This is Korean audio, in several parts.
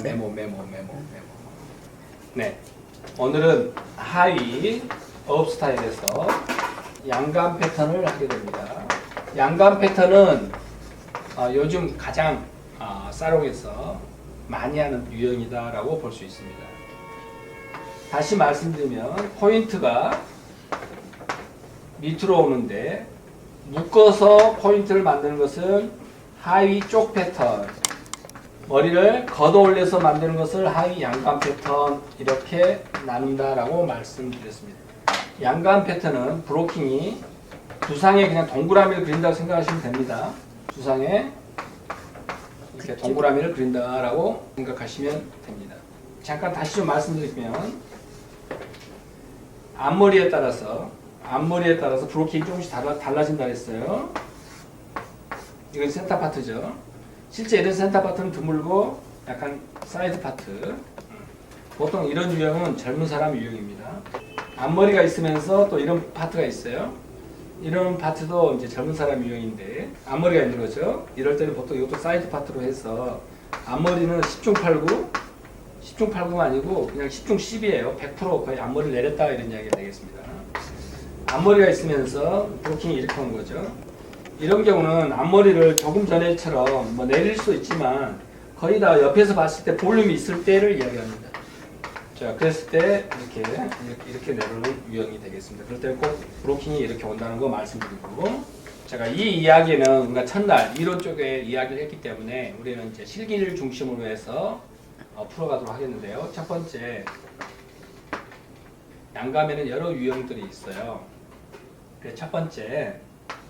메모. 네. 오늘은 하위 업 스타일에서 양감 패턴을 하게 됩니다. 양감 패턴은 요즘 가장 사롱에서 많이 하는 유형이다라고 볼 수 있습니다. 다시 말씀드리면 포인트가 밑으로 오는데 묶어서 포인트를 만드는 것은 하위 쪽 패턴, 머리를 걷어 올려서 만드는 것을 하위 양감 패턴, 이렇게 나눈다라고 말씀드렸습니다. 양감 패턴은 브로킹이 두상에 그냥 동그라미를 그린다고 생각하시면 됩니다. 두상에 이렇게 동그라미를 그린다라고 생각하시면 됩니다. 잠깐 다시 좀 말씀드리면 앞머리에 따라서 브로킹이 조금씩 달라진다 했어요. 이건 센터 파트죠. 실제 이런 센터 파트는 드물고 약간 사이드 파트. 보통 이런 유형은 젊은 사람 유형입니다. 앞머리가 있으면서 또 이런 파트가 있어요. 이런 파트도 이제 젊은 사람 유형인데 앞머리가 있는 거죠. 이럴 때는 보통 이것도 사이드 파트로 해서 앞머리는 10중 8구, 10중 8구가 아니고 그냥 10중 10이에요. 100% 거의 앞머리를 내렸다 이런 이야기가 되겠습니다. 앞머리가 있으면서 브로킹이 이렇게 오는 거죠. 이런 경우는 앞머리를 조금 전에처럼 뭐 내릴 수 있지만 거의 다 옆에서 봤을 때 볼륨이 있을 때를 이야기합니다. 자, 그랬을 때 이렇게 내려오는 유형이 되겠습니다. 그럴 때 꼭 브로킹이 이렇게 온다는 거 말씀드리고, 제가 이 이야기는 우리가 첫날 이론 쪽에 이야기를 했기 때문에 우리는 이제 실기를 중심으로 해서 풀어가도록 하겠는데요. 첫 번째, 양감에는 여러 유형들이 있어요. 그래서 첫 번째,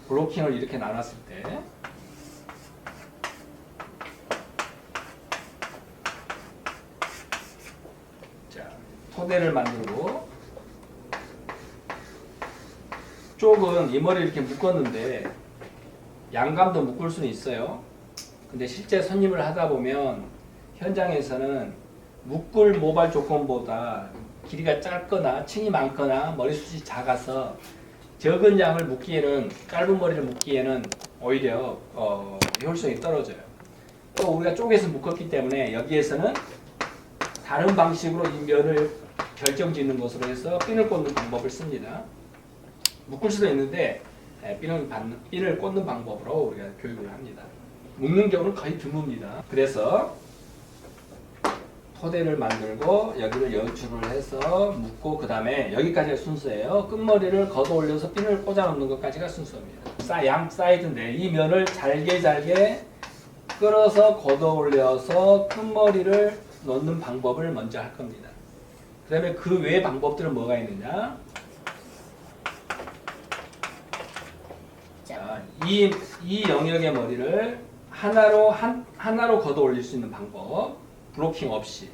브로킹을 이렇게 나눴을 때 자, 토대를 만들고 쪽은 이 머리를 이렇게 묶었는데 양감도 묶을 수는 있어요. 근데 실제 손님을 하다 보면 현장에서는 묶을 모발 조건보다 길이가 짧거나 층이 많거나 머리숱이 작아서 적은 양을 묶기에는, 짧은 머리를 묶기에는 오히려 효율성이 떨어져요. 또 우리가 쪼개서 묶었기 때문에 여기에서는 다른 방식으로 이 면을 결정짓는 것으로 해서 핀을 꽂는 방법을 씁니다. 묶을 수도 있는데 핀을 꽂는 방법으로 우리가 교육을 합니다. 묶는 경우는 거의 드뭅니다. 그래서 토대를 만들고 여기를 연출을 해서 묶고 그 다음에 여기까지가 순서예요. 끝머리를 걷어 올려서 핀을 꽂아 놓는 것까지가 순서입니다. 양 사이드인데 이 면을 잘게 끌어서 걷어 올려서 끝머리를 놓는 방법을 먼저 할 겁니다. 그 다음에 그 외의 방법들은 뭐가 있느냐. 자, 이 영역의 머리를 하나로 걷어 올릴 수 있는 방법, 브로킹 없이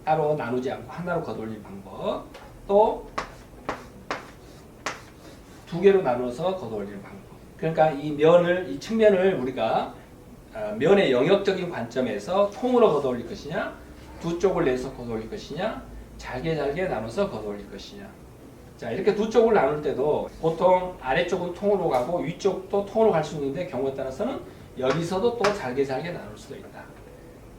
따로 나누지 않고 하나로 걷어올리는 방법, 또 두 개로 나눠서 걷어올리는 방법. 그러니까 이 측면을 우리가 면의 영역적인 관점에서 통으로 걷어올릴 것이냐, 두 쪽을 내서 걷어올릴 것이냐, 잘게 나눠서 걷어올릴 것이냐. 자, 이렇게 두 쪽을 나눌 때도 보통 아래쪽은 통으로 가고 위쪽도 통으로 갈 수 있는데 경우에 따라서는 여기서도 또 잘게 나눌 수도 있다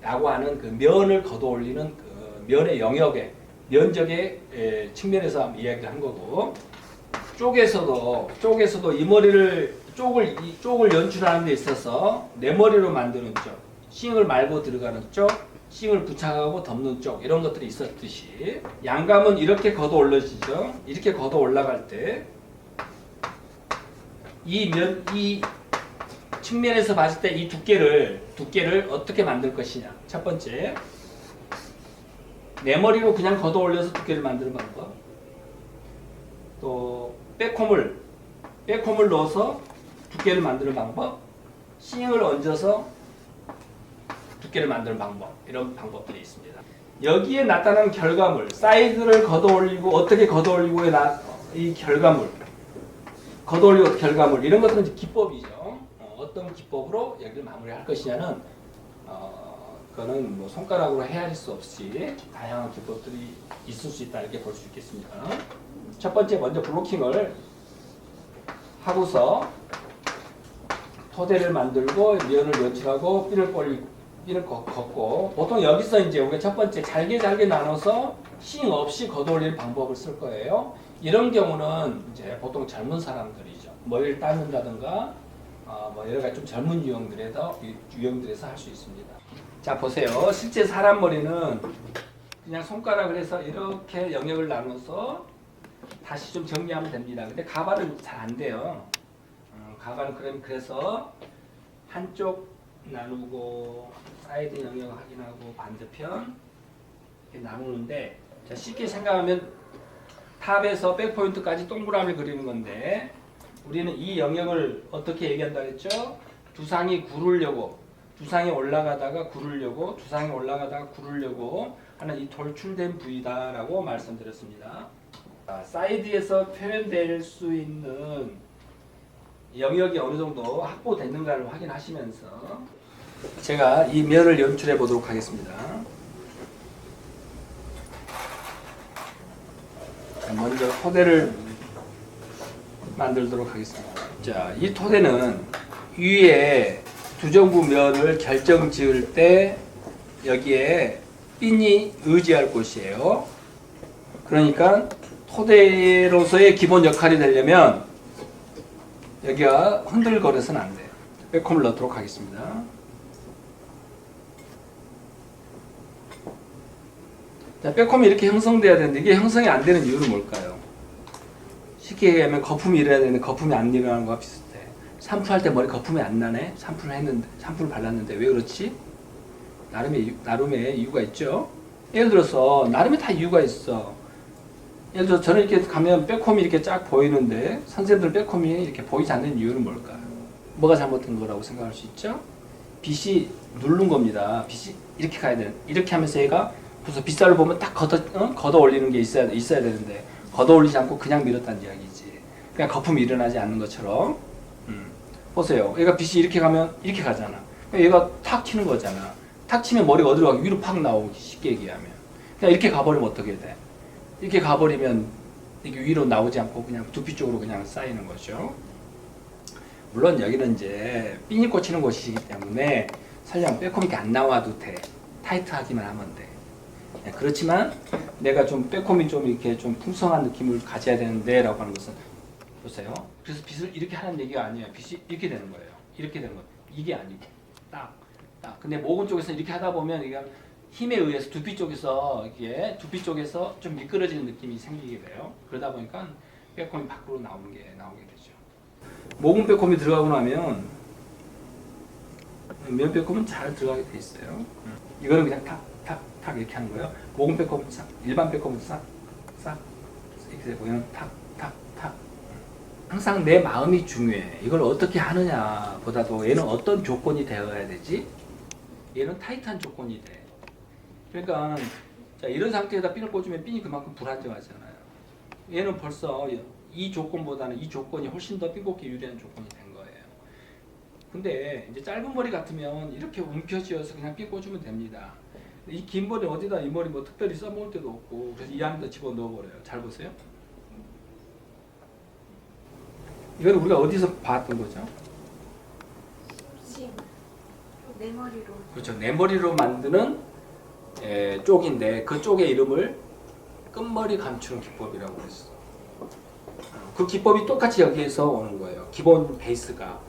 라고 하는 그 면을 걷어 올리는 그 면의 영역의 면적의 측면에서 이야기를 한 거고, 쪽에서도 이 머리를 쪽을 연출하는 데 있어서 내 머리로 만드는 쪽, 싱을 말고 들어가는 쪽, 싱을 부착하고 덮는 쪽, 이런 것들이 있었듯이 양감은 이렇게 걷어 올려지죠. 이렇게 걷어 올라갈 때 이 측면에서 봤을 때 이 두께를 어떻게 만들 것이냐. 첫 번째, 내 머리로 그냥 걷어 올려서 두께를 만드는 방법. 또 백홈을 넣어서 두께를 만드는 방법. 싱을 얹어서 두께를 만드는 방법. 이런 방법들이 있습니다. 여기에 나타나는 결과물, 사이드를 걷어 올리고 어떻게 걷어 올리고의 이 결과물, 걷어 올리고 결과물, 이런 것들은 이제 기법이죠. 어떤 기법으로 여기를 마무리할 것이냐는 그거는 뭐 손가락으로 헤아릴 수 없이 다양한 기법들이 있을 수 있다, 이렇게 볼 수 있겠습니다. 첫 번째, 먼저 브로킹을 하고서 토대를 만들고 면을 연출하고 핀을 이렇게 걷고 보통 여기서 이제 우리가 첫 번째 잘게 나눠서 싱 없이 걷어올리는 방법을 쓸 거예요. 이런 경우는 이제 보통 젊은 사람들이죠. 머리를 닦는다든가 뭐 여러 가지 좀 젊은 유형들에서 할 수 있습니다. 자 보세요. 실제 사람 머리는 그냥 손가락을 해서 이렇게 영역을 나눠서 다시 좀 정리하면 됩니다. 근데 가발은 잘 안 돼요. 가발은 그래서 한쪽 나누고 사이드 영역 확인하고 반대편 이렇게 나누는데 자, 쉽게 생각하면 탑에서 백포인트까지 동그라미를 그리는 건데 우리는 이 영역을 어떻게 얘기한다 했죠? 두상이 구르려고 두상이 올라가다가 구르려고 두상이 올라가다가 구르려고 하는 이 돌출된 부위다라고 말씀드렸습니다. 자, 사이드에서 표현될 수 있는 영역이 어느 정도 확보됐는가를 확인하시면서 제가 이 면을 연출해 보도록 하겠습니다. 자, 먼저 토대를 만들도록 하겠습니다. 자, 이 토대는 위에 두정부 면을 결정 지을 때 여기에 핀이 의지할 곳이에요. 그러니까 토대로서의 기본 역할이 되려면 여기가 흔들거려서는 안 돼요. 백홈을 넣도록 하겠습니다. 자, 백홈이 이렇게 형성돼야 되는데 이게 형성이 안 되는 이유는 뭘까요? 쉽게 얘기하면 거품이 일어나야 되는데 거품이 안 일어나는 거와 비슷해. 샴푸할 때 머리 거품이 안 나네? 샴푸를 발랐는데 왜 그렇지? 나름의 이유가 있죠. 예를 들어서 나름의 다 이유가 있어. 예를 들어서 저는 이렇게 가면 백홈이 이렇게 쫙 보이는데 선생님들 백홈이 이렇게 보이지 않는 이유는 뭘까요? 뭐가 잘못된 거라고 생각할 수 있죠? 빛이 누른 겁니다. 빛이 이렇게 가야 되는. 이렇게 하면서 얘가 그래서 빗살을 보면 딱 걷어 올리는 게 있어야 되는데 걷어 올리지 않고 그냥 밀었다는 이야기지. 그냥 거품이 일어나지 않는 것처럼. 보세요. 얘가 빛이 이렇게 가면 이렇게 가잖아. 얘가 탁 튀는 거잖아. 탁 치면 머리가 어디로 가기 위로 팍 나오기 쉽게 얘기하면. 그냥 이렇게 가버리면 어떻게 돼? 이렇게 가버리면 이게 위로 나오지 않고 그냥 두피 쪽으로 그냥 쌓이는 거죠. 물론 여기는 이제 핀이 꽂히는 곳이기 때문에 설령 백홈이 안 나와도 돼. 타이트하기만 하면 돼. 네, 그렇지만 내가 좀 백홈이 좀 이렇게 좀 풍성한 느낌을 가져야 되는데 라고 하는 것은 보세요. 그래서 빛을 이렇게 하는 얘기가 아니에요. 빛이 이렇게 되는 거예요. 이렇게 되는 거예요. 이게 아니고 딱. 근데 모근 쪽에서 이렇게 하다 보면 이게 힘에 의해서 두피 쪽에서 좀 미끄러지는 느낌이 생기게 돼요. 그러다 보니까 백홈이 밖으로 나오게 되죠. 모근 백홈이 들어가고 나면 면 백홈은 잘 들어가게 돼 있어요. 이거는 그냥 탁 이렇게 하는 거예요. 모근 백홈은 싹, 일반 백홈은 싹 이렇게 되고 얘는 탁. 항상 내 마음이 중요해. 이걸 어떻게 하느냐 보다도 얘는 어떤 조건이 되어야 되지? 얘는 타이트한 조건이 돼. 그러니까 자, 이런 상태에다 핀을 꽂으면 핀이 그만큼 불안정하잖아요. 얘는 벌써 이 조건보다는 이 조건이 훨씬 더 핀 꽂기 유리한 조건이 된 거예요. 근데 이제 짧은 머리 같으면 이렇게 움켜쥐어서 그냥 핀 꽂으면 됩니다. 이 긴 머리 어디다 이 머리 뭐 특별히 써먹을 데도 없고 그래서 이 안에다 집어넣어버려요. 잘 보세요. 이건 우리가 어디서 봤던 거죠? 내 머리로. 그렇죠. 내 머리로 만드는 쪽인데 그 쪽의 이름을 끝머리 감추는 기법이라고 했어. 그 기법이 똑같이 여기에서 오는 거예요. 기본 베이스가.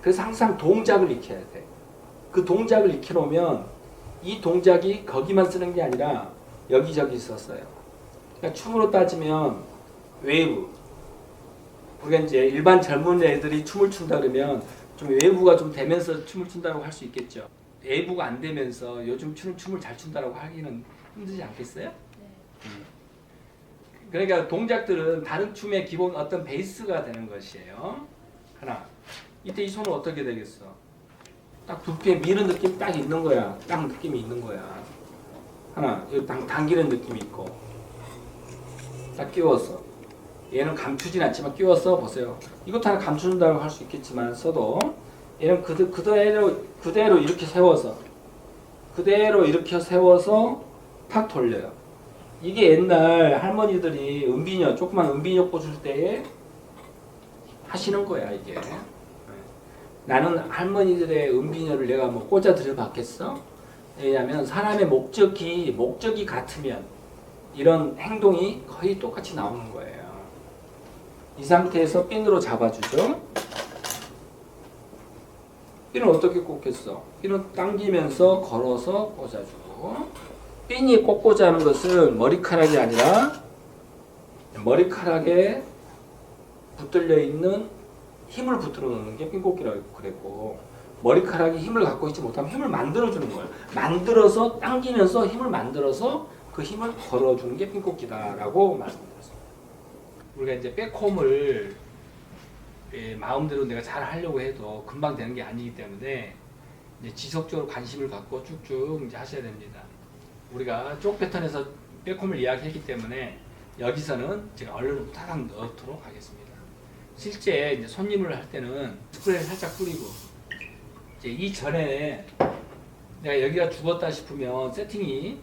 그래서 항상 동작을 익혀야 돼. 그 동작을 익혀놓으면 이 동작이 거기만 쓰는 게 아니라 여기저기 썼어요. 그러니까 춤으로 따지면 웨이브. 우리가 이제 일반 젊은 애들이 춤을 춘다 그러면 좀 웨이브가 좀 되면서 춤을 춘다고 할 수 있겠죠. 웨이브가 안 되면서 요즘 추는 춤을 잘 춘다고 하기는 힘들지 않겠어요? 네. 그러니까 동작들은 다른 춤의 기본 어떤 베이스가 되는 것이에요. 하나. 이때 이 손은 어떻게 되겠어? 딱 두피에 미는 느낌 딱 있는 거야. 딱 느낌이 있는 거야. 하나. 여기 당기는 느낌이 있고. 딱 끼워서. 얘는 감추진 않지만 끼워서 보세요. 이것도 하나 감춘다고 할 수 있겠지만 써도 얘는 그대로 이렇게 세워서 탁 돌려요. 이게 옛날 할머니들이 조그만 은비녀 꽂을 때에 하시는 거야 이게. 나는 할머니들의 은비녀를 내가 뭐 꽂아 들여봤겠어? 왜냐하면 사람의 목적이 같으면 이런 행동이 거의 똑같이 나오는 거예요. 이 상태에서 핀으로 잡아주죠. 핀을 어떻게 꽂겠어? 핀을 당기면서 걸어서 꽂아주고, 핀이 꽂고자 하는 것은 머리카락이 아니라 머리카락에 붙들려 있는 힘을 붙들어 놓는 게 핀꽂기라고 그랬고, 머리카락이 힘을 갖고 있지 못하면 힘을 만들어주는 거예요. 만들어서 당기면서 힘을 만들어서 그 힘을 걸어주는 게 핀꽂기다라고 말씀드렸습니다. 우리가 이제 백홈을 마음대로 내가 잘 하려고 해도 금방 되는 게 아니기 때문에 이제 지속적으로 관심을 갖고 쭉쭉 이제 하셔야 됩니다. 우리가 쪽 패턴에서 백홈을 이야기했기 때문에 여기서는 제가 얼른 딱 넣도록 하겠습니다. 실제 이제 손님을 할 때는 스프레이를 살짝 뿌리고, 이제 이전에 내가 여기가 죽었다 싶으면 세팅이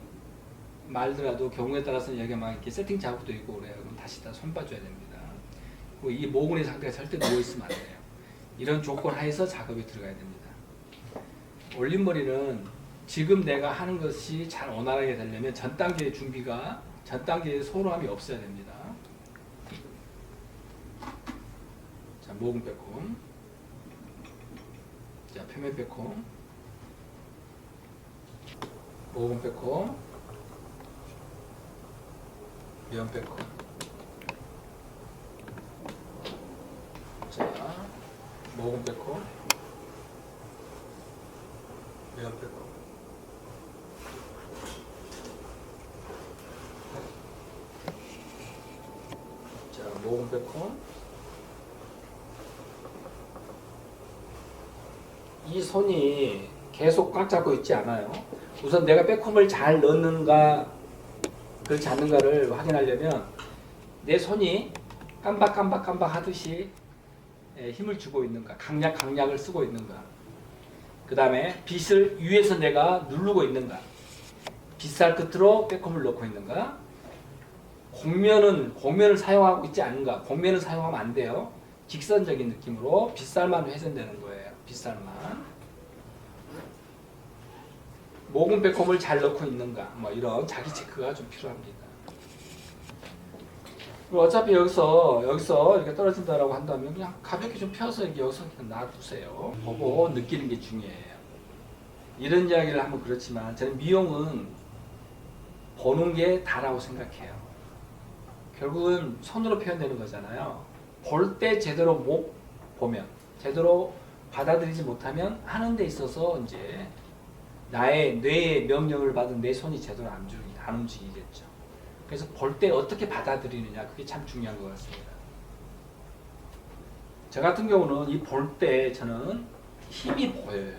말더라도 경우에 따라서는 여기가 막 이렇게 세팅 자국도 있고 그래요. 그럼 다시 다 손 봐줘야 됩니다. 그리고 이 모근의 상태가 절대 누워있으면 안 돼요. 이런 조건 하에서 작업이 들어가야 됩니다. 올림머리는 지금 내가 하는 것이 잘 원활하게 되려면 전 단계의 준비가, 전 단계의 소홀함이 없어야 됩니다. 자, 모근 빼꼼. 자, 표면 빼꼼. 모근 빼꼼. 면 빼꼼. 자, 모근 빼꼼. 면 빼꼼. 자, 모근 빼꼼. 이 손이 계속 꽉 잡고 있지 않아요. 우선 내가 백홈을 잘 넣는가 그렇지 않는가를 확인하려면 내 손이 깜박깜박 하듯이 힘을 주고 있는가, 강약을 쓰고 있는가, 그 다음에 빗을 위에서 내가 누르고 있는가, 빗살 끝으로 백홈을 넣고 있는가, 곡면을 사용하고 있지 않은가. 곡면을 사용하면 안 돼요. 직선적인 느낌으로 빗살만 회전되는 거예요. 빗살만. 모근 백홈을 잘 넣고 있는가, 뭐 이런 자기 체크가 좀 필요합니다. 그리고 어차피 여기서 이렇게 떨어진다라고 한다면 그냥 가볍게 좀 펴서 이렇게 여기서 그냥 놔두세요. 보고 느끼는 게 중요해요. 이런 이야기를 하면 그렇지만 저는 미용은 보는 게 다라고 생각해요. 결국은 손으로 표현되는 거잖아요. 볼 때 제대로 못 보면, 제대로 받아들이지 못하면 하는 데 있어서 이제 나의 뇌의 명령을 받은 내 손이 제대로 안 움직이겠죠. 그래서 볼 때 어떻게 받아들이느냐, 그게 참 중요한 것 같습니다. 저 같은 경우는 이 볼 때 저는 힘이 보여요.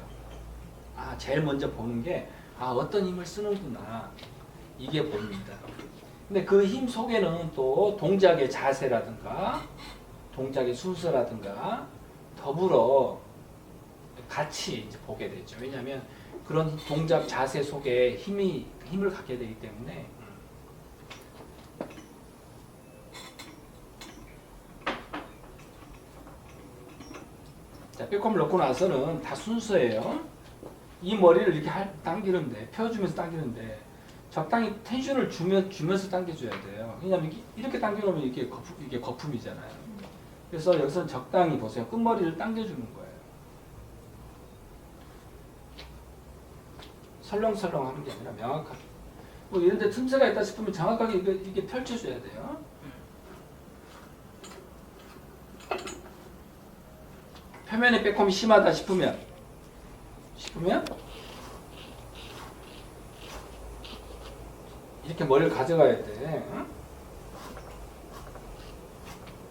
제일 먼저 보는 게 어떤 힘을 쓰는구나, 이게 보입니다. 근데 그 힘 속에는 또 동작의 자세라든가 동작의 순서라든가 더불어 같이 이제 보게 되죠. 왜냐하면 그런 동작 자세 속에 힘을 갖게 되기 때문에. 자, 백홈을 넣고 나서는 다 순서예요. 이 머리를 이렇게 당기는데, 펴주면서 당기는데 적당히 텐션을 주면서 당겨줘야 돼요. 왜냐하면 이렇게 당겨놓으면 이게 거품이잖아요. 그래서 여기서는 적당히 보세요. 끝머리를 당겨주는 거예요. 설렁설렁 하는 게 아니라 명확하게. 뭐 이런데 틈새가 있다 싶으면 정확하게 이게 펼쳐줘야 돼요. 표면에 백홈이 심하다 싶으면 이렇게 머리를 가져가야 돼.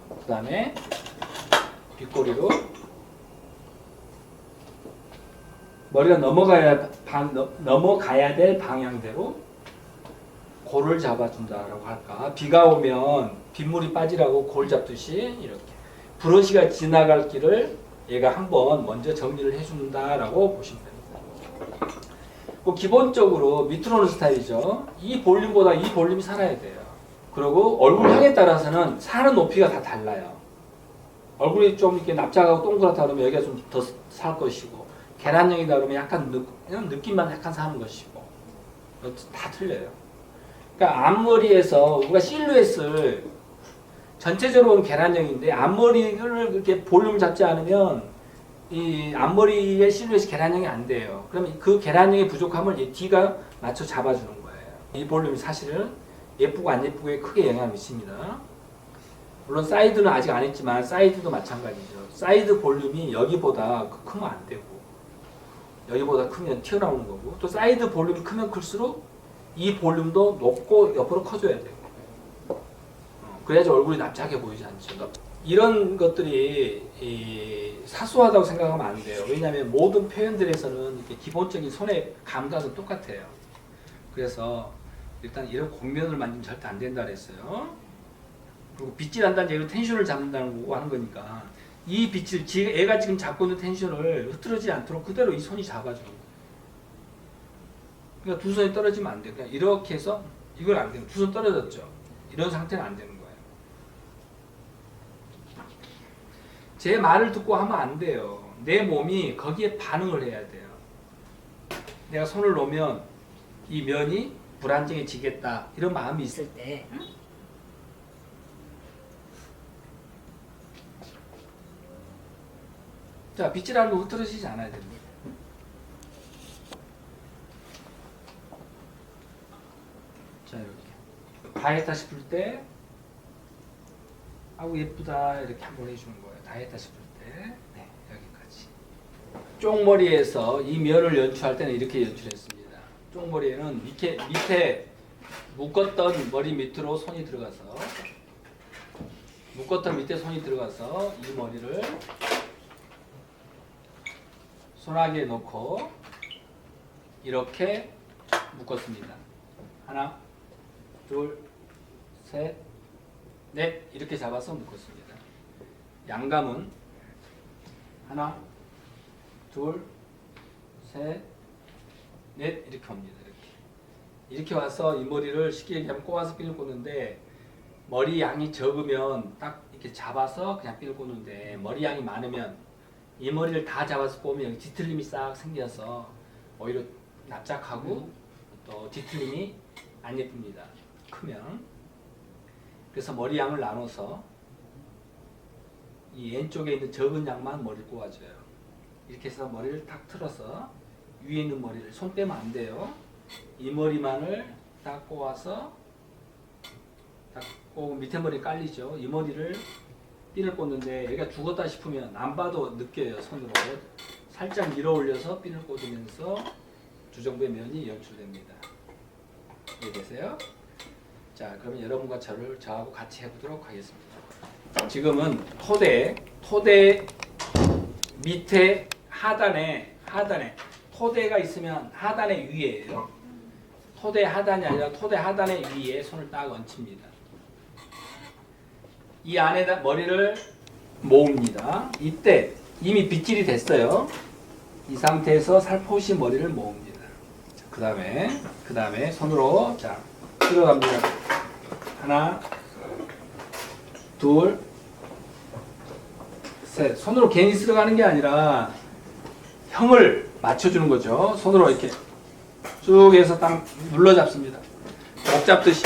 그 다음에 빗꼬리로 머리가 넘어가야 될 방향대로 골을 잡아준다라고 할까. 비가 오면 빗물이 빠지라고 골 잡듯이 이렇게 브러쉬가 지나갈 길을 얘가 한번 먼저 정리를 해준다라고 보시면 됩니다. 기본적으로 밑으로 오는 스타일이죠. 이 볼륨보다 이 볼륨이 살아야 돼요. 그리고 얼굴형에 따라서는 사는 높이가 다 달라요. 얼굴이 좀 이렇게 납작하고 동그랗다 그러면 여기가 좀 더 살 것이고, 계란형이다 그러면 약간 그냥 느낌만 약간 사는 것이고, 다 틀려요. 그러니까 앞머리에서 우리가 실루엣을 전체적으로 보면 계란형인데 앞머리를 이렇게 볼륨 잡지 않으면 이 앞머리의 실루엣이 계란형이 안 돼요. 그러면 그 계란형의 부족함을 이 뒤가 맞춰 잡아주는 거예요. 이 볼륨이 사실은 예쁘고 안 예쁘고에 크게 영향을 미칩니다. 물론 사이드는 아직 안 했지만 사이드도 마찬가지죠. 사이드 볼륨이 여기보다 크면 안 되고 여기보다 크면 튀어나오는 거고, 또 사이드 볼륨이 크면 클수록 이 볼륨도 높고 옆으로 커져야 되고, 그래야지 얼굴이 납작해 보이지 않죠. 이런 것들이 사소하다고 생각하면 안 돼요. 왜냐하면 모든 표현들에서는 이렇게 기본적인 손의 감각은 똑같아요. 그래서 일단 이런 곡면을 만지면 절대 안 된다 그랬어요. 그리고 빗질한다는 얘기로 텐션을 잡는다는 거고 하는 거니까, 이 빗질, 애가 지금 잡고 있는 텐션을 흐트러지지 않도록 그대로 이 손이 잡아주는 거예요. 그러니까 두 손이 떨어지면 안 돼요. 그냥 이렇게 해서 이건 안 돼요. 두 손 떨어졌죠. 이런 상태는 안 되는 거예요. 제 말을 듣고 하면 안 돼요. 내 몸이 거기에 반응을 해야 돼요. 내가 손을 놓으면 이 면이 불안정해지겠다 이런 마음이 있을 때, 자, 빗질하는 거 흐트러지지 않아야 됩니다. 자, 이렇게 다 했다 싶을 때, 아우 예쁘다 이렇게 한번 해주는 거예요. 다 했다 싶을 때, 네, 여기까지. 쪽머리에서 이 면을 연출할 때는 이렇게 연출했습니다. 쪽머리에는 밑에 묶었던 머리 밑으로 손이 들어가서, 묶었던 밑에 손이 들어가서 이 머리를 손아귀에 놓고 이렇게 묶었습니다. 하나, 둘, 셋, 넷 이렇게 잡아서 묶었습니다. 양감은 하나, 둘, 셋, 넷 이렇게 옵니다. 이렇게 와서 이 머리를 쉽게 얘기하면 꼬아서 핀을 꽂는데, 머리 양이 적으면 딱 이렇게 잡아서 그냥 핀을 꽂는데, 머리 양이 많으면 이 머리를 다 잡아서 꼬면 여기 뒤틀림이 싹 생겨서 오히려 납작하고 또 뒤틀림이 안 예쁩니다. 크면. 그래서 머리 양을 나눠서 이 왼쪽에 있는 적은 양만 머리를 꼬아줘요. 이렇게 해서 머리를 탁 틀어서 위에 있는 머리를, 손 빼면 안 돼요. 이 머리만을 딱 꼬아서 딱 꼬고 밑에 머리 깔리죠. 이 머리를 핀을 꽂는데 얘가 죽었다 싶으면 안 봐도 느껴요. 손으로 살짝 밀어 올려서 핀을 꽂으면서 두 정도의 면이 연출됩니다. 이해되세요? 자, 그러면 여러분과 저하고 같이 해보도록 하겠습니다. 지금은 토대 밑에 하단에 토대가 있으면 하단의 위에요. 토대 하단이 아니라 토대 하단의 위에 손을 딱 얹힙니다. 이 안에다 머리를 모읍니다. 이때 이미 빗질이 됐어요. 이 상태에서 살포시 머리를 모읍니다. 그 다음에 손으로 자 들어갑니다. 하나, 둘, 셋. 손으로 괜히 들어가는 게 아니라 형을 맞춰주는 거죠. 손으로 이렇게 쭉 해서 딱 눌러 잡습니다. 목 잡듯이.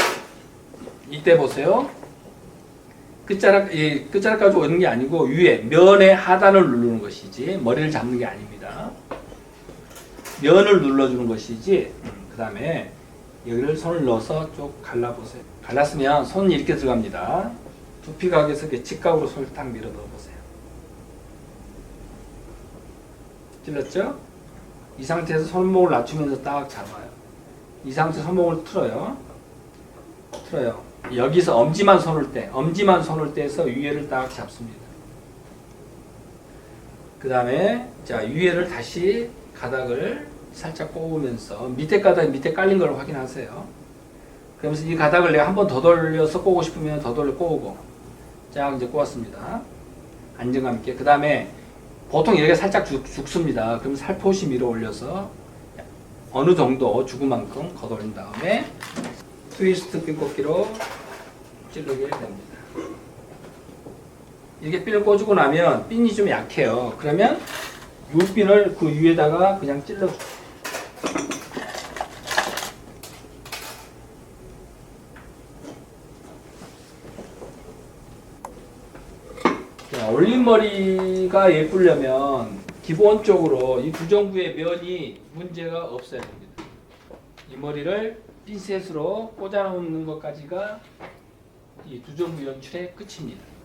이때 보세요. 끝자락 가지고 오는 게 아니고 위에 면의 하단을 누르는 것이지 머리를 잡는 게 아닙니다. 면을 눌러주는 것이지. 그 다음에 여기를 손을 넣어서 쭉 갈라보세요. 갈랐으면 손이 이렇게 들어갑니다. 두피각에서 이렇게 직각으로 손을 딱 밀어 넣어보세요. 찔렀죠? 이 상태에서 손목을 낮추면서 딱 잡아요. 이 상태에서 손목을 틀어요. 여기서 엄지만 손을 떼서 위에를 딱 잡습니다. 그 다음에 자 위에를 다시 가닥을 살짝 꼬으면서 밑에 가닥 밑에 깔린 걸 확인하세요. 그러면서 이 가닥을 내가 한 번 더 돌려서 꼬고 싶으면 더 돌려 꼬고, 자 이제 꼬았습니다. 안정감 있게. 그 다음에 보통 이렇게 살짝 죽습니다. 그럼 살포시 밀어 올려서 어느 정도 죽은 만큼 걷어올린 다음에 트위스트 핀 꽂기로 찌르게 됩니다. 이렇게 핀을 꽂고 나면 핀이 좀 약해요. 그러면 이 핀을 그 위에다가 그냥 찔러. 자, 올림머리가 예쁘려면 기본적으로 이 구정부의 면이 문제가 없어야 됩니다. 이 머리를 핀셋으로 꽂아 놓는 것까지가 이 두정부 연출의 끝입니다.